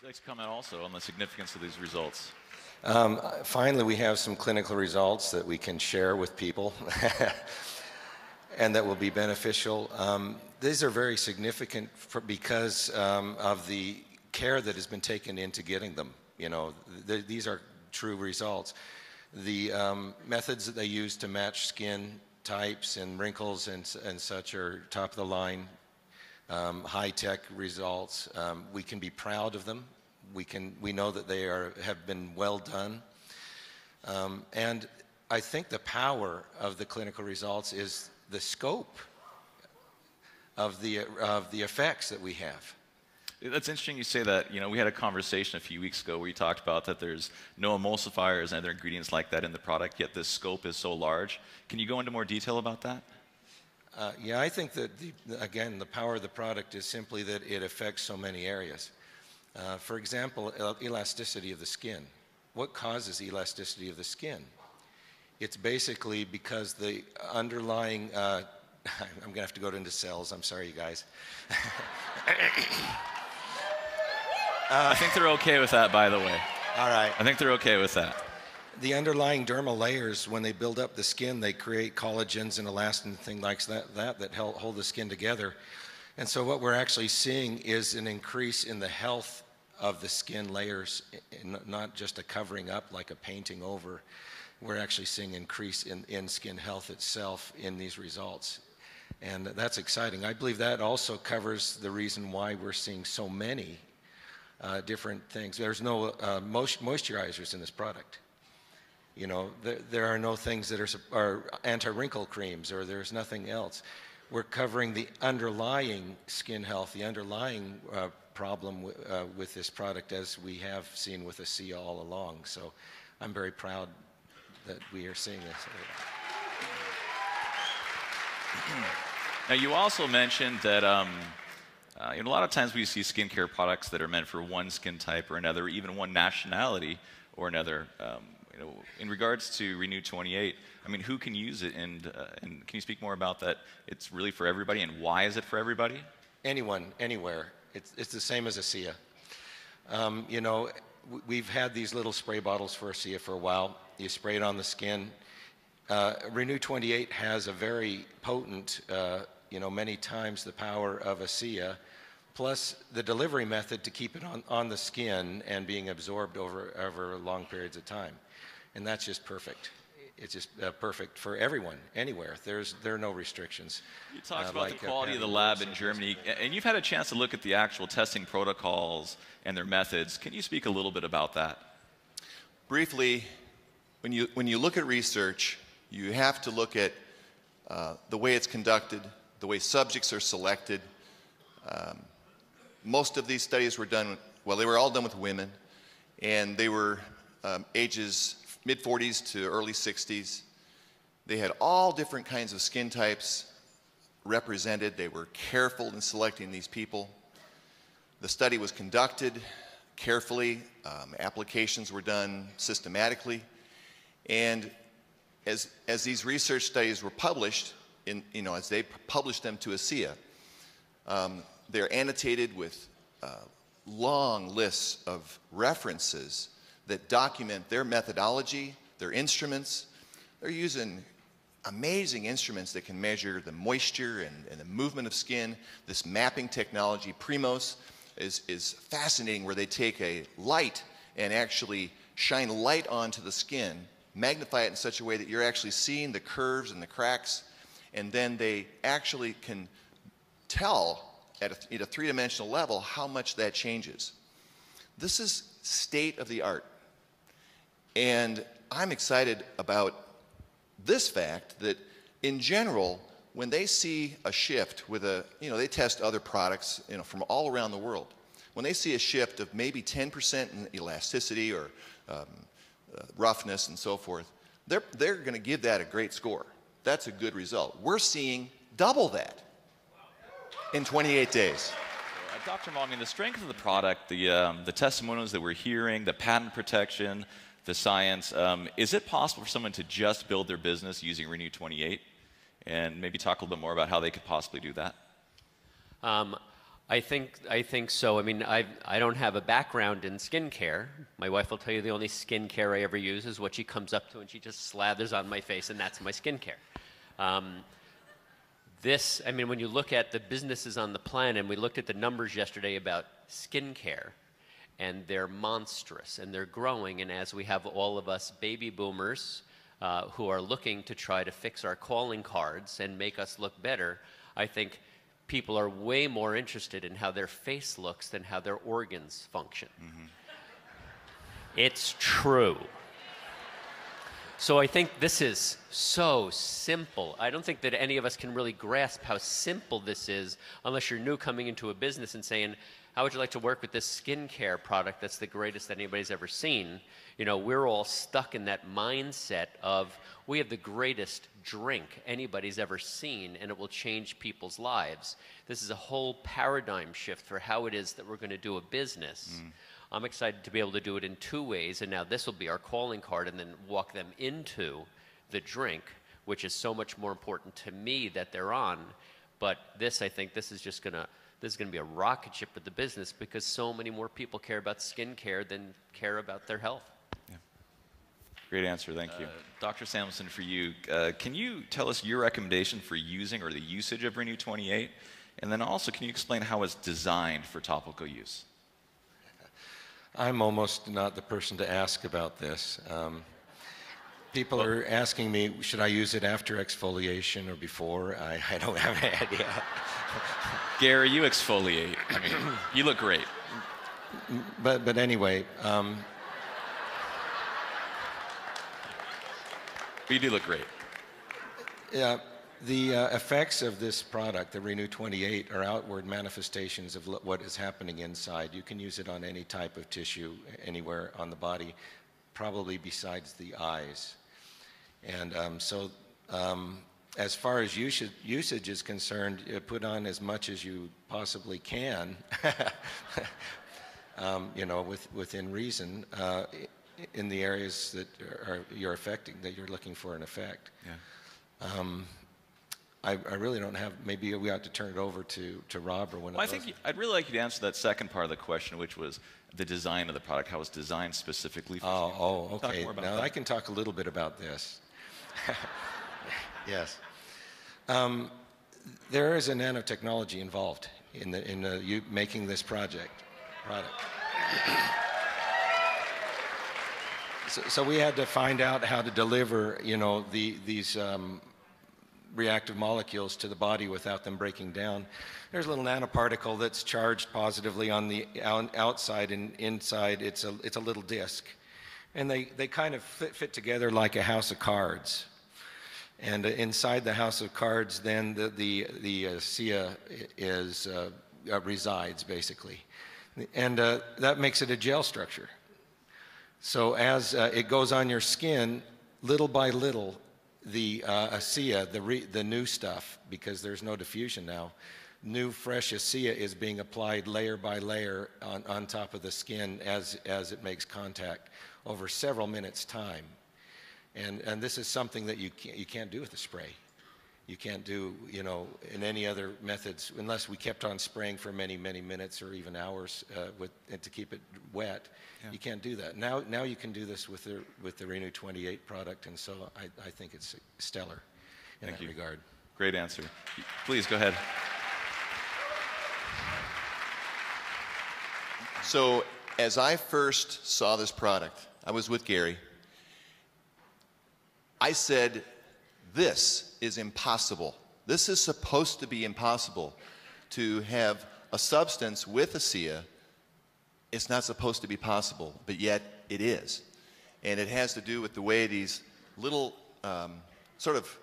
I'd like to comment also on the significance of these results. Finally, we have some clinical results that we can share with people and that will be beneficial. These are very significant because of the care that has been taken into getting them. You know, these are true results. The methods that they use to match skin types and wrinkles and such are top of the line, high-tech results. We can be proud of them. We know that they have been well done. And I think the power of the clinical results is the scope of the effects that we have. That's interesting you say that. You know, we had a conversation a few weeks ago where you talked about that there's no emulsifiers and other ingredients like that in the product, yet the scope is so large. Can you go into more detail about that? Yeah, I think that, again, the power of the product is simply that it affects so many areas. For example, elasticity of the skin. What causes elasticity of the skin? It's basically because the underlying, I'm going to have to go into cells. I'm sorry, you guys. I think they're okay with that, by the way. All right. I think they're okay with that. The underlying dermal layers, when they build up the skin, they create collagens and elastin and things like that hold the skin together. And so what we're actually seeing is an increase in the health of the skin layers, not just a covering up like a painting over. We're actually seeing increase in skin health itself in these results. And that's exciting. I believe that also covers the reason why we're seeing so many different things. There's no moisturizers in this product. You know, there are no things that are anti-wrinkle creams, or there's nothing else. We're covering the underlying skin health, the underlying problem with this product, as we have seen with ASEA all along. So I'm very proud that we are seeing this. Now, you also mentioned that a lot of times we see skincare products that are meant for one skin type or another, even one nationality or another. In regards to Renu 28, I mean, who can use it, and can you speak more about that? It's really for everybody, and why is it for everybody? Anyone, anywhere. It's the same as ASEA. You know, we've had these little spray bottles for ASEA for a while. You spray it on the skin. Renu 28 has a very potent, many times the power of ASEA, plus the delivery method to keep it on the skin and being absorbed over long periods of time. And that's just perfect. It's just perfect for everyone, anywhere. There are no restrictions. You talked about the quality of the lab in Germany, and you've had a chance to look at the actual testing protocols and their methods. Can you speak a little bit about that? Briefly, when you look at research, you have to look at the way it's conducted, the way subjects are selected. Most of these studies were done, well, they were all done with women, and they were ages mid-40s to early 60s. They had all different kinds of skin types represented. They were careful in selecting these people. The study was conducted carefully. Applications were done systematically. And as these research studies were published, as they published them to ASEA, they're annotated with long lists of references that document their methodology, their instruments. They're using amazing instruments that can measure the moisture and the movement of skin. This mapping technology, Primos, is fascinating, where they take a light and actually shine light onto the skin, magnify it in such a way that you're actually seeing the curves and the cracks, and then they actually can tell at a three-dimensional level how much that changes. This is state of the art. And I'm excited about this fact that, in general, when they see a shift with they test other products, from all around the world. When they see a shift of maybe 10% in elasticity or roughness and so forth, they're going to give that a great score. That's a good result. We're seeing double that in 28 days. Dr. Mo, the strength of the product, the testimonials that we're hearing, the patent protection, the science, is it possible for someone to just build their business using Renu 28? And maybe talk a little bit more about how they could possibly do that. I think so. I mean, I don't have a background in skincare. My wife will tell you the only skincare I ever use is what she comes up to and she just slathers on my face, and that's my skincare. I mean, when you look at the businesses on the planet, and we looked at the numbers yesterday about skincare, and they're monstrous, and they're growing, and as we have all of us baby boomers who are looking to try to fix our calling cards and make us look better, I think people are way more interested in how their face looks than how their organs function. Mm-hmm. It's true. So I think this is so simple. I don't think that any of us can really grasp how simple this is unless you're new coming into a business and saying, how would you like to work with this skincare product that's the greatest anybody's ever seen? You know, we're all stuck in that mindset of we have the greatest drink anybody's ever seen and it will change people's lives. This is a whole paradigm shift for how it is that we're going to do a business. Mm. I'm excited to be able to do it in two ways, and now this will be our calling card and then walk them into the drink, which is so much more important to me that they're on. But this, I think, this is going to be a rocket ship with the business because so many more people care about skincare than care about their health. Yeah. Great answer, thank you. Dr. Samuelson, for you, can you tell us your recommendation for using or the usage of Renu 28? And then also, can you explain how it's designed for topical use? I'm almost not the person to ask about this. People are asking me, should I use it after exfoliation or before? I don't have an idea. Gary, you exfoliate. I mean, you look great. But anyway. You do look great. Yeah. The effects of this product, the Renu 28, are outward manifestations of what is happening inside. You can use it on any type of tissue, anywhere on the body, probably besides the eyes. And as far as usage is concerned, put on as much as you possibly can, you know, within reason, in the areas that you're affecting, that you're looking for an effect. Yeah. I really don't have, maybe we ought to turn it over to Rob or one of those. I think I'd really like you to answer that second part of the question, which was the design of the product, how it's designed specifically for skin. Oh, okay. Now I can talk a little bit about this. Yes. There is a nanotechnology involved in you making this product. So we had to find out how to deliver, you know, these reactive molecules to the body without them breaking down. There's a little nanoparticle that's charged positively on the outside, and inside it's a little disc. And they kind of fit together like a house of cards. And inside the house of cards, then the ASEA resides, basically. And that makes it a gel structure. So as it goes on your skin, little by little, the ASEA, the new stuff, because there's no diffusion now, new fresh ASEA is being applied layer by layer on top of the skin as it makes contact over several minutes' time. And this is something that you can't do with a spray. You can't do, you know, in any other methods, unless we kept on spraying for many, many minutes or even hours to keep it wet. Yeah. You can't do that. Now you can do this with the Renu 28 product, and so I think it's stellar in that regard. Great answer. Please go ahead. So as I first saw this product, I was with Gary. I said, this is impossible. This is supposed to be impossible to have a substance with ASEA. It's not supposed to be possible, but yet it is. And it has to do with the way these little sort of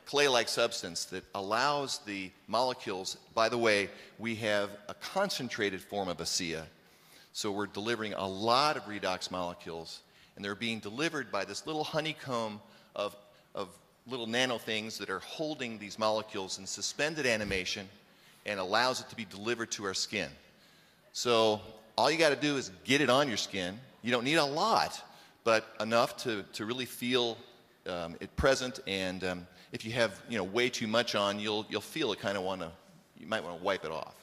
clay-like substance that allows the molecules, by the way, we have a concentrated form of ASEA. So we're delivering a lot of redox molecules, and they're being delivered by this little honeycomb of little nano things that are holding these molecules in suspended animation and allows it to be delivered to our skin. So all you got to do is get it on your skin. You don't need a lot, but enough to really feel it present. And if you have way too much on, you'll feel it kind of you might want to wipe it off.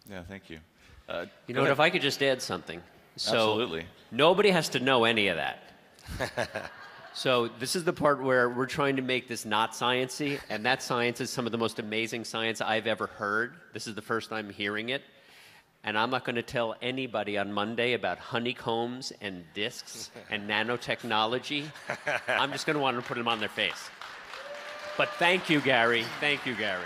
Yeah, thank you. You know what, if I could just add something. So Absolutely. nobody has to know any of that. So this is the part where we're trying to make this not sciencey, and that science is some of the most amazing science I've ever heard. This is the first time hearing it. And I'm not going to tell anybody on Monday about honeycombs and discs and nanotechnology. I'm just going to want to put them on their face. But thank you, Gary. Thank you, Gary.